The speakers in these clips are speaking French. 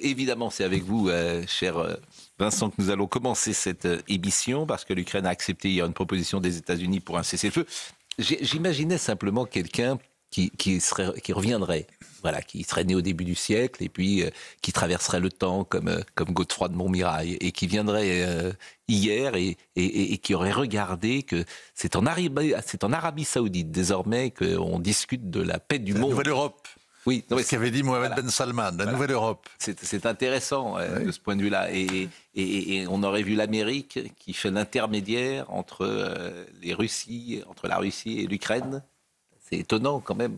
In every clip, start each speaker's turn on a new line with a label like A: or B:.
A: Évidemment, c'est avec vous, cher Vincent, que nous allons commencer cette émission, parce que l'Ukraine a accepté hier une proposition des États-Unis pour un cessez-le-feu. J'imaginais simplement quelqu'un qui reviendrait, voilà, qui serait né au début du siècle et puis qui traverserait le temps comme Godefroy de Montmirail et qui viendrait hier et qui aurait regardé que c'est en Arabie Saoudite désormais qu'on discute de la paix du monde.
B: La Nouvelle Europe.
A: Oui,
B: ce qu'avait dit Mohamed Ben Salman, la Nouvelle Europe.
A: C'est intéressant de ce point de vue-là. Et on aurait vu l'Amérique qui fait l'intermédiaire entre la Russie et l'Ukraine. C'est étonnant quand même.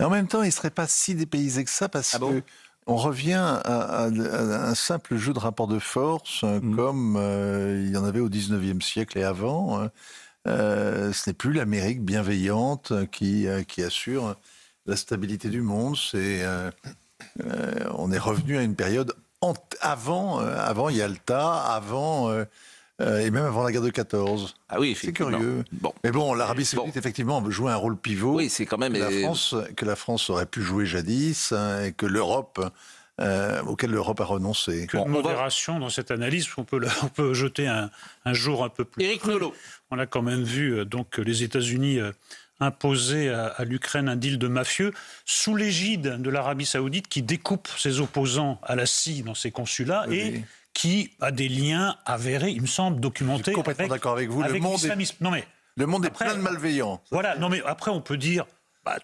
B: Et en même temps, il ne serait pas si dépaysé que ça parce que on revient à un simple jeu de rapport de force comme il y en avait au XIXe siècle et avant. Ce n'est plus l'Amérique bienveillante qui assure la stabilité du monde. On est revenu à une période avant Yalta, et même avant la guerre de 14.
A: Ah oui,
B: c'est curieux. Bon. Mais bon, l'Arabie Saoudite, effectivement, joue un rôle pivot.
A: Oui, c'est quand même
B: que la France aurait pu jouer jadis, et que auquel l'Europe a renoncé.
C: Que de modération dans cette analyse, on peut jeter un jour un peu plus.
A: Éric Nolot.
C: On a quand même vu donc les États-Unis imposer à l'Ukraine un deal de mafieux sous l'égide de l'Arabie Saoudite qui découpe ses opposants à la scie dans ses consulats et qui a des liens avérés, il me semble, documentés.
B: Je suis complètement d'accord avec vous. Le monde est plein de malveillants.
C: Voilà. Non mais après on peut dire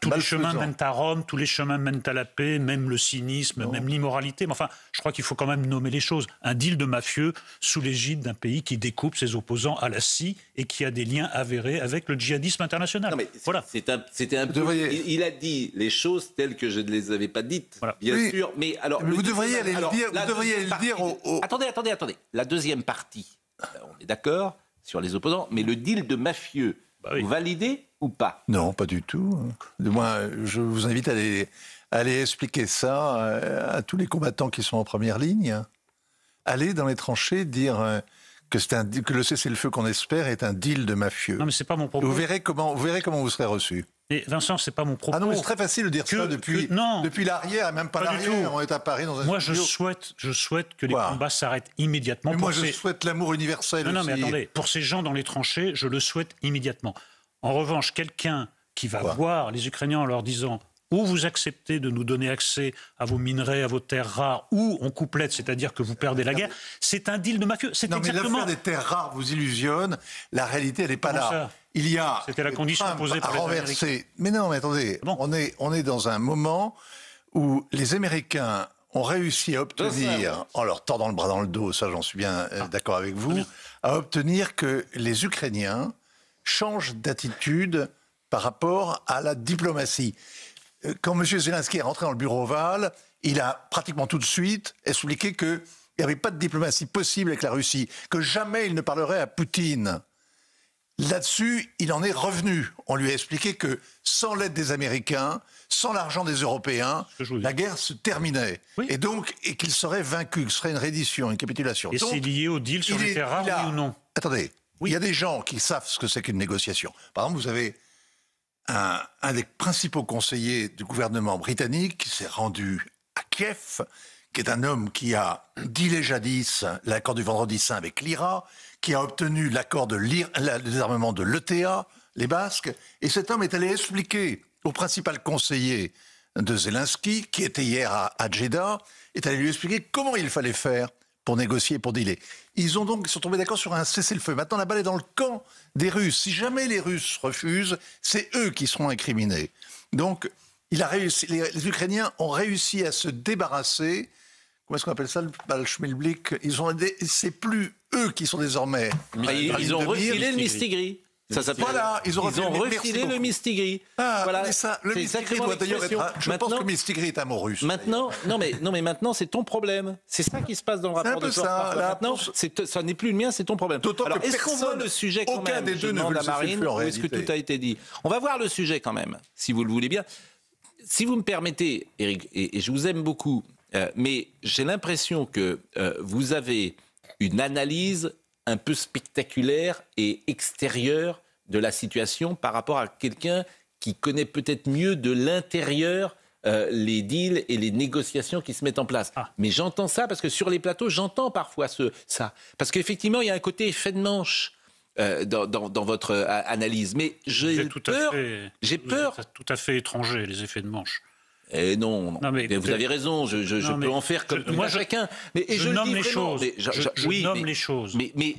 C: tous les chemins mènent à Rome, tous les chemins mènent à la paix, même le cynisme, même l'immoralité. Mais enfin, je crois qu'il faut quand même nommer les choses. Un deal de mafieux sous l'égide d'un pays qui découpe ses opposants à la scie et qui a des liens avérés avec le djihadisme international.
A: Non mais
C: voilà.
A: C'était un peu. Il a dit les choses telles que je ne les avais pas dites, bien sûr. Mais alors,
B: vous devriez aller le dire.
A: Attendez. La deuxième partie, on est d'accord sur les opposants, mais le deal de mafieux, vous validez ou pas?
B: Non, pas du tout. Du moins, je vous invite à aller expliquer ça à tous les combattants qui sont en première ligne. Allez dans les tranchées dire que le cessez-le-feu qu'on espère est un deal de mafieux.
C: Non, mais c'est pas mon propos.
B: Vous verrez comment vous serez reçu.
C: Et Vincent, c'est pas mon propos.
B: Ah non, mais c'est très facile de dire ça depuis l'arrière, et même pas l'arrière. On est à Paris dans un
C: Moi,
B: studio.
C: je souhaite que les combats s'arrêtent immédiatement.
B: Mais moi, je souhaite l'amour universel aussi.
C: Non, mais attendez. Pour ces gens dans les tranchées, je le souhaite immédiatement. En revanche, quelqu'un qui va voir les Ukrainiens en leur disant ou vous acceptez de nous donner accès à vos minerais, à vos terres rares, ou on couplette, c'est-à-dire que vous perdez la guerre, c'est un deal de mafieux.
B: Non, mais l'affaire des terres rares vous illusionne. La réalité, elle n'est pas là. Il y a
C: c'était la condition posée par les Américains.
B: Mais non, mais attendez, on est dans un moment où les Américains ont réussi à obtenir, en leur tordant le bras dans le dos, ça j'en suis bien d'accord avec vous, à obtenir que les Ukrainiens changent d'attitude par rapport à la diplomatie. Quand M. Zelensky est rentré dans le bureau ovale, il a pratiquement tout de suite expliqué qu'il n'y avait pas de diplomatie possible avec la Russie, que jamais il ne parlerait à Poutine. Là-dessus, il en est revenu. On lui a expliqué que sans l'aide des Américains, sans l'argent des Européens, la guerre se terminait. Oui. Et qu'il serait vaincu, que ce serait une reddition, une capitulation.
C: Et c'est lié au deal sur les terres rares, oui ou non?
B: Attendez, il y a des gens qui savent ce que c'est qu'une négociation. Par exemple, vous avez un des principaux conseillers du gouvernement britannique qui s'est rendu à Kiev, qui est un homme qui a dealé jadis l'accord du Vendredi Saint avec l'IRA, qui a obtenu l'accord de le désarmement de l'ETA, les Basques, et cet homme est allé expliquer au principal conseiller de Zelensky, qui était hier à Jeddah, est allé lui expliquer comment il fallait faire pour négocier, pour dealer. Ils sont tombés d'accord sur un cessez-le-feu. Maintenant, la balle est dans le camp des Russes. Si jamais les Russes refusent, c'est eux qui seront incriminés. Donc, les Ukrainiens ont réussi à se débarrasser. Comment est-ce qu'on appelle ça, le schmilblick? C'est plus eux qui sont désormais.
A: Ils ont refilé le Mistigri.
B: Voilà, ils ont
A: refilé le Mistigri.
B: Voilà, le Mistigri doit d'ailleurs être. Je pense que Mistigri est un mot russe.
A: Maintenant, mais maintenant c'est ton problème. C'est ça qui se passe dans le rapport de force. Maintenant, ça n'est plus le mien, c'est ton problème. Alors, est-ce qu'on voit le sujet quand même?
B: Aucun des deux ne veut le
A: Marine, ou est-ce que tout a été dit? On va voir le sujet quand même, si vous le voulez bien. Si vous me permettez, Éric, et je vous aime beaucoup, mais j'ai l'impression que vous avez une analyse un peu spectaculaire et extérieure de la situation par rapport à quelqu'un qui connaît peut-être mieux de l'intérieur les deals et les négociations qui se mettent en place. Mais j'entends ça parce que sur les plateaux, j'entends parfois ça. Parce qu'effectivement, il y a un côté effet de manche dans votre analyse. Mais j'ai peur.
C: C'est tout à fait étranger, les effets de manche.
A: Et non. Mais vous avez raison, je peux en faire comme moi chacun. Mais
C: je nomme les choses. Je nomme les choses.
A: Mais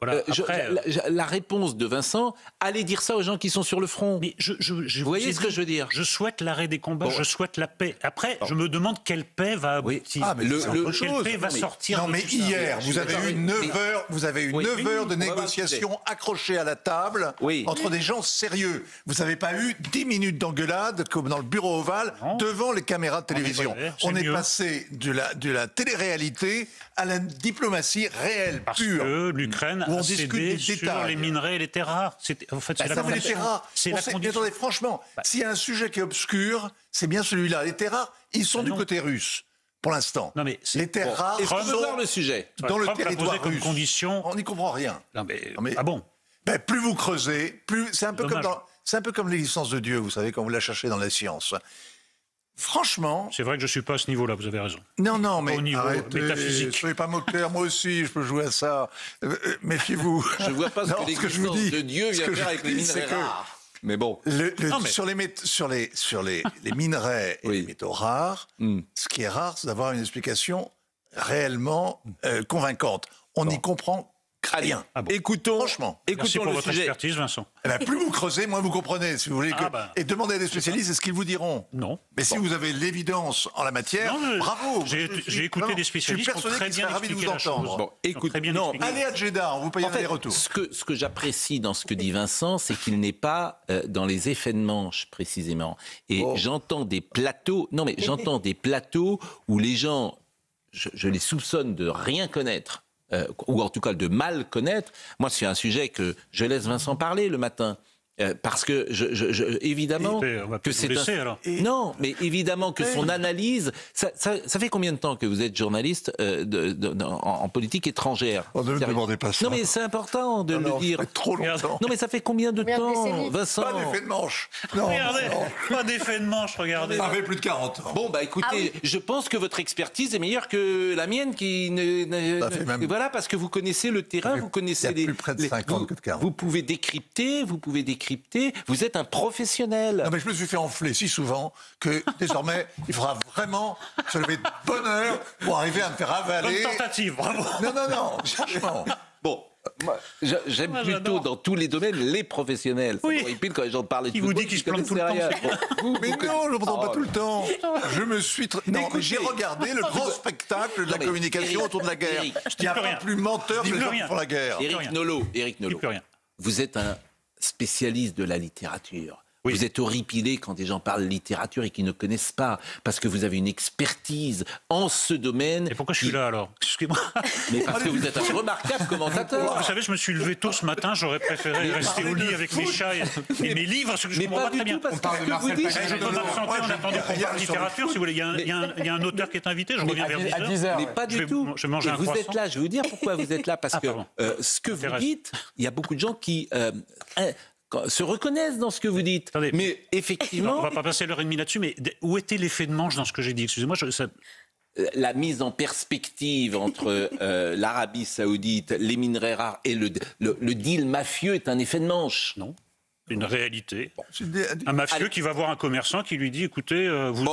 A: voilà, la réponse de Vincent, allez dire ça aux gens qui sont sur le front.
C: Mais
A: vous voyez ce que je veux dire?
C: Je souhaite l'arrêt des combats, je souhaite la paix. Après, je me demande quelle paix va aboutir. Quelle paix va sortir.
B: Non, mais hier, vous avez eu 9 heures, de négociations accrochées à la table entre des gens sérieux. Vous n'avez pas eu 10 minutes d'engueulade comme dans le bureau ovale devant les caméras de télévision. On est passé de la télé-réalité à la diplomatie réelle, pure.
C: Parce que l'Ukraine
B: on discute des
C: sur
B: détails.
C: Les minerais et les terres rares.
B: En fait, c'est la condition. Attendez, franchement, s'il y a un sujet qui est obscur, c'est bien celui-là. Les terres rares, ils sont du côté russe. Pour l'instant.
C: Les
B: terres rares
A: sont voir le sujet.
B: Dans le territoire russe.
C: Condition...
B: On n'y comprend rien.
C: Ah bon?
B: Plus vous creusez, c'est un peu comme les licences de Dieu, vous savez, quand vous la cherchez dans la science. Franchement...
C: C'est vrai que je ne suis pas à ce niveau-là, vous avez raison.
B: Non, mais
C: au niveau métaphysique.
B: Ne soyez pas moqueur, moi aussi, je peux jouer à ça. Méfiez-vous.
A: Je ne vois pas ce que l'existence de Dieu vient faire avec les minerais rares. Mais bon.
B: Sur les minerais et les métaux rares, ce qui est rare, c'est d'avoir une explication réellement convaincante. On n'y comprend rien.
A: Écoutons
C: Merci pour
A: le
C: votre
A: sujet.
C: expertise, Vincent.
B: Plus vous creusez, moins vous comprenez, si vous voulez. Et demandez à des spécialistes, c'est ce qu'ils vous diront.
C: Non.
B: Mais si vous avez l'évidence en la matière, bravo.
C: J'ai écouté des spécialistes qui ont très bien expliqué la chose.
B: Allez à Jeddah, on vous paye un aller-retour.
A: Ce que j'apprécie dans ce que dit Vincent, c'est qu'il n'est pas dans les effets de manche, précisément. Et j'entends des plateaux où les gens, je les soupçonne de rien connaître. Ou en tout cas de mal connaître. Moi, c'est un sujet que je laisse Vincent parler le matin. Parce que, évidemment, que c'est non, mais évidemment que son analyse... Ça fait combien de temps que vous êtes journaliste en politique étrangère?
B: Ne me demandez pas ça.
A: Non, mais c'est important de le dire.
B: Ça fait trop longtemps.
A: Non, mais ça fait combien de temps, Vincent?
B: Pas d'effet de manche.
C: Regardez, pas d'effet de manche, regardez.
B: Ça fait plus de 40 ans.
A: Bon, écoutez, je pense que votre expertise est meilleure que la mienne, voilà, parce que vous connaissez le terrain, vous connaissez
B: plus près de 50 que de 40.
A: Vous pouvez décrypter, vous êtes un professionnel.
B: Non, mais je me suis fait enfler si souvent que désormais, il faudra vraiment se lever de bonne heure pour arriver à me faire avaler.
C: Bonne tentative, bravo.
B: Non, franchement.
A: Bon, moi, j'aime plutôt dans tous les domaines les professionnels.
C: Oui.
A: Et puis quand les gens parlent de
C: football, vous dit qu'ils se plantent tout le temps.
B: Mais non, je ne m'entends pas tout le temps. Je me suis... Non, mais j'ai regardé le grand spectacle de la communication autour de la guerre. Il n'y a pas plus menteur que les gens qui font la guerre.
A: Éric Nolot, vous êtes un spécialiste de la littérature. Oui. Vous êtes horripilé quand des gens parlent littérature et qui ne connaissent pas, parce que vous avez une expertise en ce domaine.
C: Et pourquoi je suis là alors? Excusez-moi.
A: Mais parce que vous êtes un remarquable commentateur.
C: Vous savez, je me suis levé tôt ce matin, j'aurais préféré rester au lit avec mes chats et mes livres, ce que je comprends pas très bien.
A: On parle de Marcel Pagnol.
C: Je peux m'absenter en attendant qu'on parle littérature, si vous voulez. Il y a un auteur qui est invité, je reviens vers 10h.
A: Mais pas du tout.
C: Je mange un croissant.
A: Vous êtes là, je vais vous dire pourquoi vous êtes là, parce que ce que vous dites, il y a beaucoup de gens qui... se reconnaissent dans ce que vous dites.
C: Attendez,
A: mais effectivement...
C: On va pas passer l'heure et demie là-dessus, mais où était l'effet de manche dans ce que j'ai dit? Excusez-moi,
A: la mise en perspective entre l'Arabie Saoudite, les minerais rares et le deal mafieux est un effet de manche.
C: Non. Une réalité. Un mafieux qui va voir un commerçant qui lui dit écoutez, vous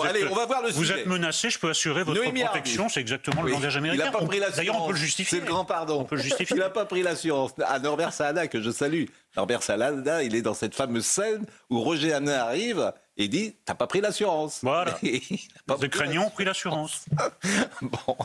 C: êtes menacé, je peux assurer votre protection. C'est exactement le langage américain.
A: Il n'a pas pris l'assurance.
C: D'ailleurs, on peut le justifier.
A: C'est le grand pardon.
C: On peut le justifier.
A: Il n'a pas pris l'assurance. À Norbert Saada, que je salue. Norbert Saada, il est dans cette fameuse scène où Roger Hanin arrive et dit t'as pas pris l'assurance.
C: Voilà. Les craignants ont pris l'assurance.
A: Bon.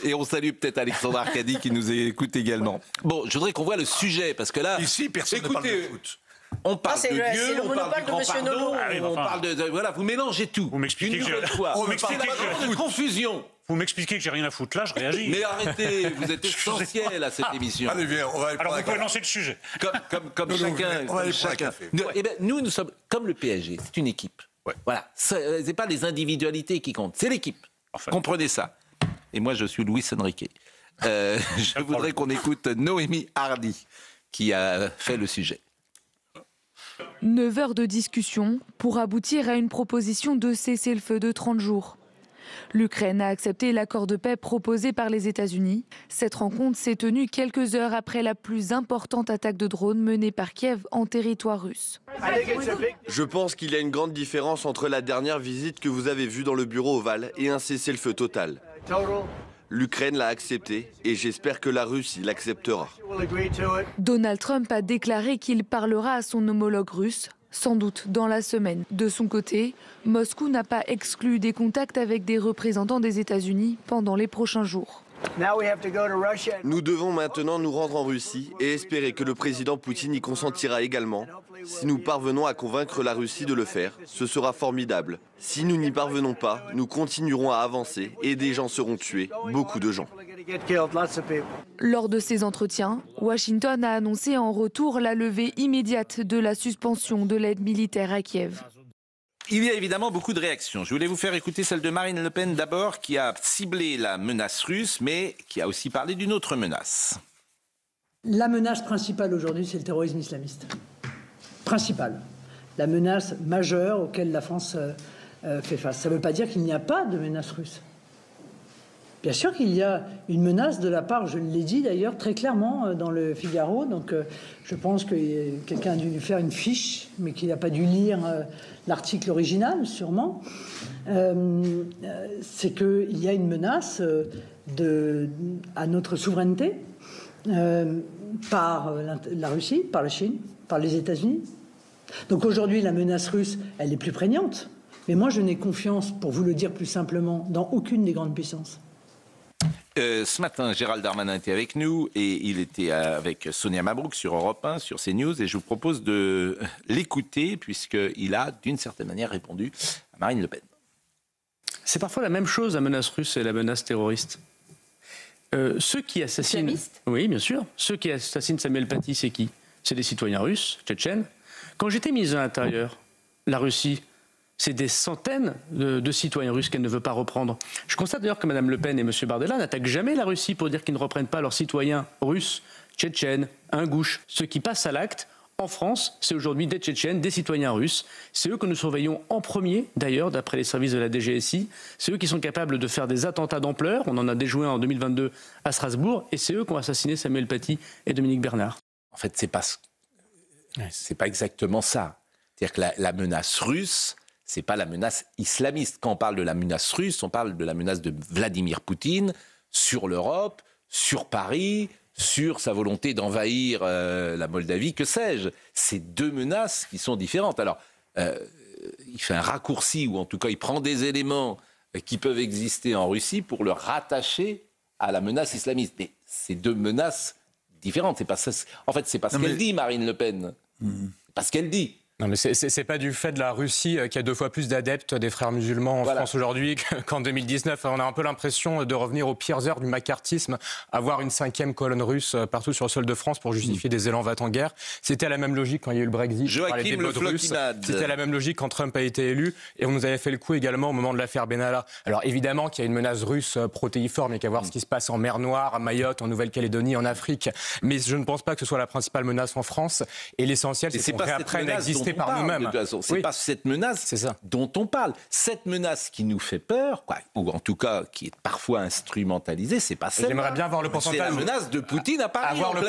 A: Et on salue peut-être Alexandre Arcadi qui nous écoute également. Bon, je voudrais qu'on voit le sujet parce que là.
B: Ici, personne ne parle de foot.
A: On parle de Dieu, on parle du grand pardon, on parle de... Voilà, vous mélangez tout.
C: Vous m'expliquez
A: une nouvelle fois.
C: Vous m'expliquez
A: de confusion.
C: Vous m'expliquez que j'ai rien à foutre là, je réagis.
A: Mais arrêtez, vous êtes essentiel à cette émission.
B: Allez, viens, on va aller
C: Alors vous pouvez lancer le sujet.
A: Comme chacun.
B: On va aller prendre un café.
A: Nous sommes comme le PSG, c'est une équipe.
B: Ouais.
A: Voilà, c'est pas les individualités qui comptent, c'est l'équipe. Enfin. Comprenez ça. Et moi, je suis Luis Enrique. Je voudrais qu'on écoute Noémie Hardy, qui a fait le sujet.
D: 9 heures de discussion pour aboutir à une proposition de cessez-le-feu de 30 jours. L'Ukraine a accepté l'accord de paix proposé par les États-Unis. Cette rencontre s'est tenue quelques heures après la plus importante attaque de drone menée par Kiev en territoire russe.
E: Je pense qu'il y a une grande différence entre la dernière visite que vous avez vue dans le bureau ovale et un cessez-le-feu total. L'Ukraine l'a accepté et j'espère que la Russie l'acceptera.
D: Donald Trump a déclaré qu'il parlera à son homologue russe, sans doute dans la semaine. De son côté, Moscou n'a pas exclu des contacts avec des représentants des États-Unis pendant les prochains jours.
E: Nous devons maintenant nous rendre en Russie et espérer que le président Poutine y consentira également. Si nous parvenons à convaincre la Russie de le faire, ce sera formidable. Si nous n'y parvenons pas, nous continuerons à avancer et des gens seront tués, beaucoup de gens.
D: Lors de ces entretiens, Washington a annoncé en retour la levée immédiate de la suspension de l'aide militaire à Kiev.
A: Il y a évidemment beaucoup de réactions. Je voulais vous faire écouter celle de Marine Le Pen d'abord, qui a ciblé la menace russe, mais qui a aussi parlé d'une autre menace.
F: La menace principale aujourd'hui, c'est le terrorisme islamiste. Principale. La menace majeure auquel la France fait face. Ça ne veut pas dire qu'il n'y a pas de menace russe. Bien sûr qu'il y a une menace de la part, je l'ai dit d'ailleurs très clairement dans le Figaro, donc je pense que quelqu'un a dû lui faire une fiche, mais qu'il n'a pas dû lire l'article original, sûrement. C'est qu'il y a une menace à notre souveraineté par la Russie, par la Chine, par les États-Unis. Donc aujourd'hui, la menace russe, elle est plus prégnante, mais moi je n'ai confiance, pour vous le dire plus simplement, dans aucune des grandes puissances.
A: Ce matin, Gérald Darmanin était avec nous et il était avec Sonia Mabrouk sur Europe 1, sur CNews, et je vous propose de l'écouter puisqu'il a d'une certaine manière répondu à Marine Le Pen.
G: C'est parfois la même chose, la menace russe et la menace terroriste. Ceux qui assassinent...
H: Islamiste ?
G: Oui, bien sûr. Ceux qui assassinent Samuel Paty, c'est qui ? C'est des citoyens russes, tchétchènes. Quand j'étais ministre de l'Intérieur, la Russie... C'est des centaines de citoyens russes qu'elle ne veut pas reprendre. Je constate d'ailleurs que Mme Le Pen et M. Bardella n'attaquent jamais la Russie pour dire qu'ils ne reprennent pas leurs citoyens russes, tchétchènes, ingouches. Ceux qui passent à l'acte, en France, c'est aujourd'hui des Tchétchènes, des citoyens russes. C'est eux que nous surveillons en premier, d'ailleurs, d'après les services de la DGSI. C'est eux qui sont capables de faire des attentats d'ampleur. On en a déjoué en 2022 à Strasbourg. Et c'est eux qui ont assassiné Samuel Paty et Dominique Bernard.
A: En fait, c'est pas exactement ça. C'est-à-dire que la menace russe... c'est pas la menace islamiste. Quand on parle de la menace russe, on parle de la menace de Vladimir Poutine sur l'Europe, sur Paris, sur sa volonté d'envahir la Moldavie, que sais-je. C'est deux menaces qui sont différentes. Alors, il fait un raccourci, ou en tout cas, il prend des éléments qui peuvent exister en Russie pour le rattacher à la menace islamiste. Mais c'est deux menaces différentes. C'est pas ça, en fait, c'est pas ce qu'elle dit, Marine Le Pen. C'est pas ce qu'elle dit.
I: Non, mais c'est pas du fait de la Russie qui a 2 fois plus d'adeptes des frères musulmans en France aujourd'hui qu'en 2019. On a un peu l'impression de revenir aux pires heures du macartisme, avoir une 5e colonne russe partout sur le sol de France pour justifier des élans va-t-en-guerre. C'était la même logique quand il y a eu le Brexit.
A: Joachim Le Floquimade.
I: C'était la même logique quand Trump a été élu. Et on nous avait fait le coup également au moment de l'affaire Benalla. Alors évidemment qu'il y a une menace russe protéiforme. Il y a qu'à voir ce qui se passe en mer Noire, à Mayotte, en Nouvelle-Calédonie, en Afrique. Mais je ne pense pas que ce soit la principale menace en France. Et l'essentiel, c'est qu'on réapprenne à exister par nous-mêmes.
A: C'est pas cette menace dont on parle. Cette menace qui nous fait peur, ou en tout cas qui est parfois instrumentalisée, c'est pas celle-là.
I: J'aimerais bien voir le pourcentage.
A: C'est la menace de Poutine à Paris.
I: Avoir le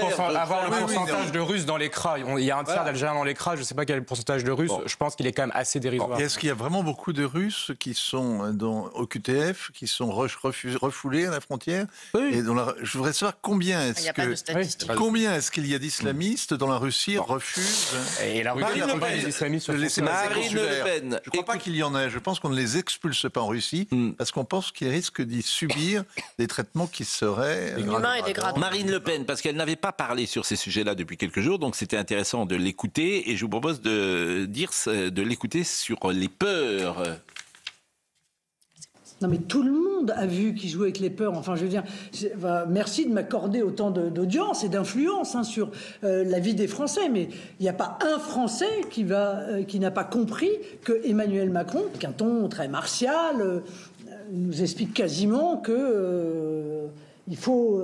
I: pourcentage de Russes dans les CRA. Il y a un tiers d'Algériens dans les CRA. Je ne sais pas quel est le pourcentage de Russes. Je pense qu'il est quand même assez dérisoire.
B: Est-ce qu'il y a vraiment beaucoup de Russes qui sont au QTF, qui sont refoulés à la frontière? Et je voudrais savoir combien est-ce qu'il y a d'islamistes dont la Russie refuse.
I: Et la Russie refuse les islamistes sur
A: Marine Le Pen.
B: Je ne crois pas qu'il y en ait. Je pense qu'on ne les expulse pas en Russie parce qu'on pense qu'ils risquent d'y subir des traitements qui seraient
H: inhumains et dégradants.
A: Marine Le Pen, parce qu'elle n'avait pas parlé sur ces sujets-là depuis quelques jours, donc c'était intéressant de l'écouter, et je vous propose de l'écouter sur les peurs.
F: Non mais tout le monde a vu qui jouait avec les peurs. Enfin, je veux dire, merci de m'accorder autant d'audience et d'influence sur la vie des Français. Mais il n'y a pas un Français qui n'a pas compris que Emmanuel Macron, avec un ton très martial, nous explique quasiment que il faut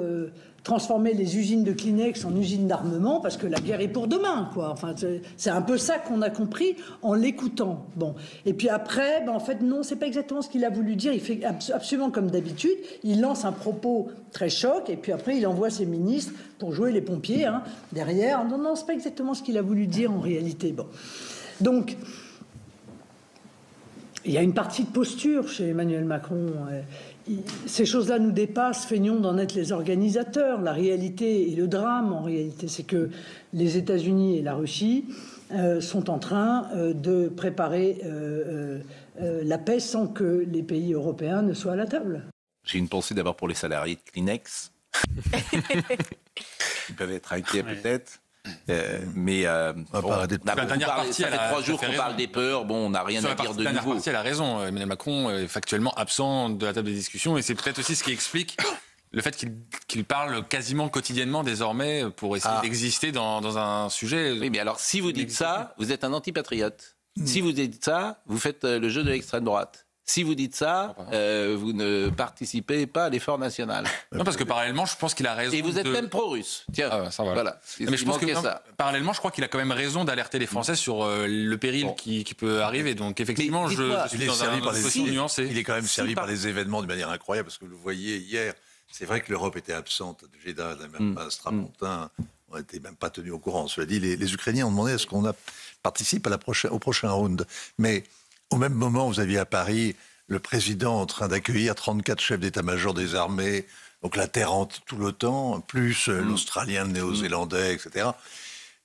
F: transformer les usines de Kleenex en usines d'armement parce que la guerre est pour demain, quoi. Enfin, c'est un peu ça qu'on a compris en l'écoutant. Bon. Et puis après, en fait, non, c'est pas exactement ce qu'il a voulu dire. Il fait absolument comme d'habitude. Il lance un propos très choc et puis après, il envoie ses ministres pour jouer les pompiers derrière. Non, c'est pas exactement ce qu'il a voulu dire en réalité. Bon. Donc, il y a une partie de posture chez Emmanuel Macron. Ces choses-là nous dépassent, feignons d'en être les organisateurs. La réalité et le drame, en réalité, c'est que les États-Unis et la Russie sont en train de préparer la paix sans que les pays européens ne soient à la table.
A: J'ai une pensée d'abord pour les salariés de Kleenex. Ils peuvent être inquiets peut-être. Mais ça fait 3 jours qu'on parle des peurs. Bon, on n'a rien à dire de nouveau.
H: Elle a raison. Emmanuel Macron est factuellement absent de la table des discussions et c'est peut-être aussi ce qui explique le fait qu'il parle quasiment quotidiennement désormais pour essayer d'exister dans un sujet.
A: Oui, mais alors si vous dites ça, vous êtes un antipatriote. Si vous dites ça, vous faites le jeu de l'extrême droite. Si vous dites ça, vous ne participez pas à l'effort national.
H: Non, parce que parallèlement, je pense qu'il a raison.
A: Et vous êtes même pro-russe. Tiens, voilà.
H: Mais je pense que parallèlement, je crois qu'il a quand même raison d'alerter les Français sur le péril qui peut arriver. Donc effectivement, je suis dans une position nuancée.
B: Il est quand même servi par les événements de manière incroyable, parce que vous le voyez hier, c'est vrai que l'Europe était absente de Jeddah, même pas Strapontin. On n'était même pas tenus au courant. Cela dit, les Ukrainiens ont demandé à ce qu'on participe au prochain round. Mais au même moment, vous aviez à Paris le président en train d'accueillir 34 chefs d'état-major des armées, donc la terre entière, tout l'OTAN, plus l'Australien, le Néo-Zélandais, etc.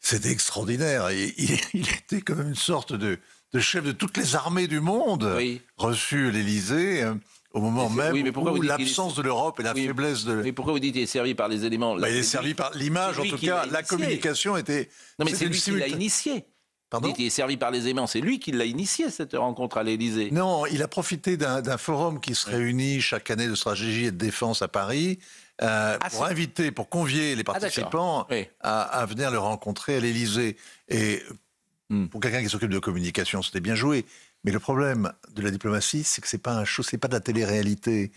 B: C'était extraordinaire. Et il était comme une sorte de chef de toutes les armées du monde, reçu à l'Élysée, au moment même où l'absence de l'Europe et la faiblesse de...
A: Mais pourquoi vous dites qu'il est servi par les éléments
B: Il est servi par l'image, en tout cas, la communication était...
A: Non, mais c'est lui qui l'a initié. Pardon ? Il est servi par les aimants. C'est lui qui l'a initié, cette rencontre à l'Élysée.
B: Non, il a profité d'un forum qui se réunit chaque année de stratégie et de défense à Paris pour convier les participants à venir le rencontrer à l'Élysée. Et pour quelqu'un qui s'occupe de communication, c'était bien joué. Mais le problème de la diplomatie, c'est que c'est pas de la télé-réalité.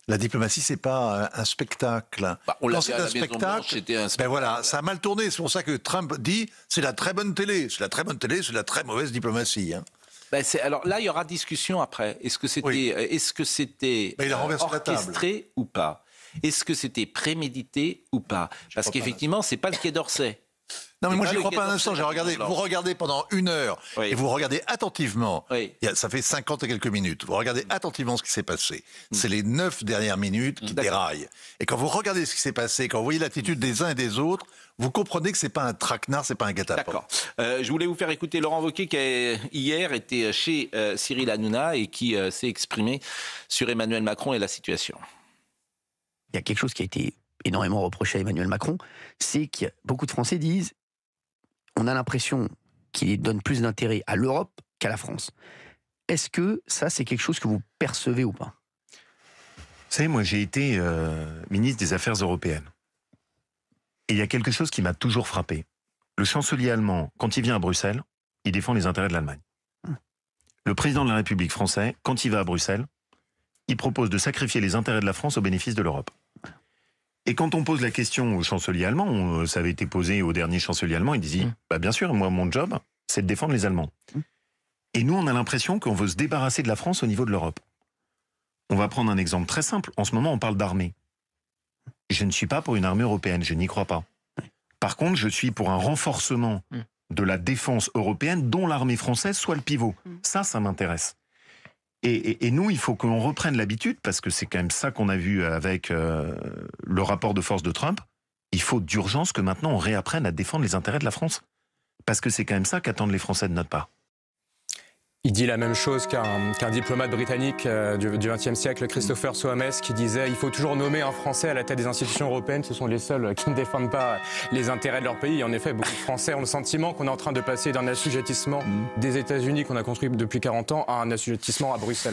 B: La diplomatie, c'est pas un spectacle.
A: Quand c'est un spectacle,
B: ben voilà, ça a mal tourné. C'est pour ça que Trump dit c'est la très bonne télé. C'est la très bonne télé, c'est la très mauvaise diplomatie.
A: Alors là, il y aura discussion après. Est-ce que c'était orchestré ou pas ? Est-ce que c'était prémédité ou pas ? Parce qu'effectivement, c'est pas le Quai d'Orsay.
B: Non, mais moi, j'y crois pas un instant. Vous regardez pendant 1 heure et vous regardez attentivement. Ça fait 50 et quelques minutes. Vous regardez attentivement ce qui s'est passé. C'est les 9 dernières minutes qui déraillent. Et quand vous regardez ce qui s'est passé, quand vous voyez l'attitude des uns et des autres, vous comprenez que c'est pas un traquenard, c'est pas un guet-apens.
A: D'accord. Je voulais vous faire écouter Laurent Wauquiez qui hier était chez Cyril Hanouna et qui s'est exprimé sur Emmanuel Macron et la situation.
J: Il y a quelque chose qui a été énormément reproché à Emmanuel Macron, c'est que beaucoup de Français disent on a l'impression qu'il donne plus d'intérêt à l'Europe qu'à la France. Est-ce que ça, c'est quelque chose que vous percevez ou pas ?
K: Vous savez, moi, j'ai été ministre des Affaires européennes. Et il y a quelque chose qui m'a toujours frappé. Le chancelier allemand, quand il vient à Bruxelles, il défend les intérêts de l'Allemagne. Le président de la République français, quand il va à Bruxelles, il propose de sacrifier les intérêts de la France au bénéfice de l'Europe. Et quand on pose la question au chancelier allemand, ça avait été posé au dernier chancelier allemand, il disait bien sûr, moi, mon job, c'est de défendre les Allemands. Et nous, on a l'impression qu'on veut se débarrasser de la France au niveau de l'Europe. On va prendre un exemple très simple. En ce moment, on parle d'armée. Je ne suis pas pour une armée européenne, je n'y crois pas. Par contre, je suis pour un renforcement de la défense européenne dont l'armée française soit le pivot. Ça m'intéresse. Et nous, il faut qu'on reprenne l'habitude, parce que c'est quand même ça qu'on a vu avec le rapport de force de Trump. Il faut d'urgence que maintenant on réapprenne à défendre les intérêts de la France. Parce que c'est quand même ça qu'attendent les Français de notre part.
I: Il dit la même chose qu'un diplomate britannique du XXe siècle, Christopher Soames, qui disait « Il faut toujours nommer un Français à la tête des institutions européennes, ce sont les seuls qui ne défendent pas les intérêts de leur pays. » Et en effet, beaucoup de Français ont le sentiment qu'on est en train de passer d'un assujettissement des États-Unis qu'on a construit depuis 40 ans à un assujettissement à Bruxelles.